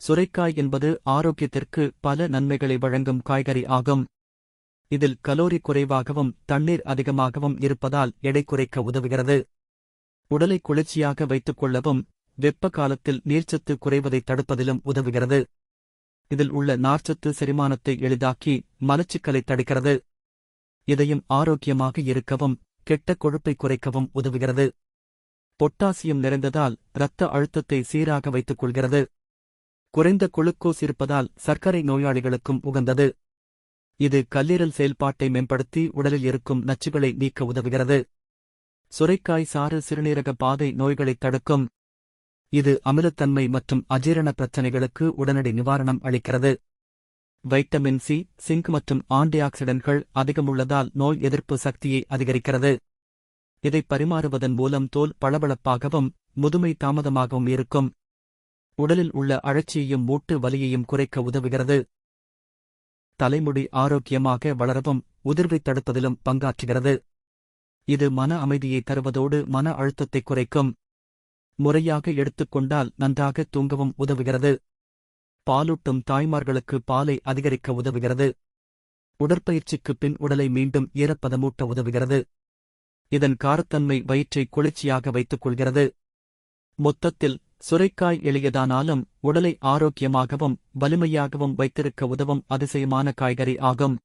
சுரைக்காய் என்பது ஆரோக்கியத்திற்கு பல நன்மைகளை வழங்கும் காய்கறி ஆகும். இதில் கலோரி குறைவாகவும் தண்ணீர் அதிகமாகவும் இருப்பதால் எடை குறைக்க உதவுகிறது. உடலை குளிர்ச்சியாக வைத்துக் கொள்ளவும் வெப்ப காலத்தில் நீர்ச்சத்து குறைவதை தடுப்பதிலும் உதவுகிறது. இதில் உள்ள நார்ச்சத்து செரிமானத்தை எளிதாக்கி மலச்சிக்கலை தடுக்கிறது. இதயம் ஆரோக்கியமாக இருக்கவும் கெட்ட கொழுப்பை குறைக்கவும் உதவுகிறது. பொட்டாசியம் நிறைந்ததால் இரத்த அழுத்தத்தை சீராக வைத்துக் கொள்கிறது. குறைந்த குளுக்கோஸ் இருப்பதால் சர்க்கரை நோயாளிகளுக்கும் உகந்தது. இது கல்லீரல் செயல்பாட்டை மேம்படுத்தி உடலில் இருக்கும் நச்சுகளை நீக்க உதவுகிறது. சுரைக்காய் சாறு சிறுநீரக பாதை நோய்களைத் தடுக்கும். இது அமிலத்தன்மை மற்றும் அஜீரண பிரச்சினைகளுக்கு உடனடி நிவாரணம் அளிக்கிறது. வைட்டமின் சி, சிங்க் மற்றும் ஆன்டிஆக்சிடன்ட்கள் அதிகமுள்ளதால் நோய் எதிர்ப்பு சக்தியை அதிகரிக்கிறது. இதை பரிமாறுவதன் மூலம் தோல் பளபளப்பாகவும் முதுமை தாமதமாகவும் இருக்கும். உடலில் உள்ள அழற்சியையும் மூட்டு வலியையும் குறைக்க உதவுகிறது. தலைமுடி ஆரோக்கியமாக வளரவும் உதிர்வைத் தடுப்பதிலும் பங்காற்றுகிறது. இது மன அமைதியை தருவதோடு மன அழுத்தத்தை குறைக்கும். முறையாக எடுத்துக்கொண்டால் நன்றாக தூங்கவும் உதவுகிறது. பாலூட்டும் தாய்மார்களுக்கு பாலை அதிகரிக்க உதவுகிறது. உடற்பயிற்சிக்குப் பின் உடலை மீண்டும் ஈரப்பதமூட்ட உதவுகிறது. இதன் காரத்தன்மை வயிற்றை குளிர்ச்சியாக வைத்துக் கொள்கிறது. மொத்தத்தில் சுரைக்காய் எளியதானாலும் உடலை ஆரோக்கியமாகவும் வலிமையாகவும் வைத்திருக்க உதவும் அதிசயமான காய்கறி ஆகும்.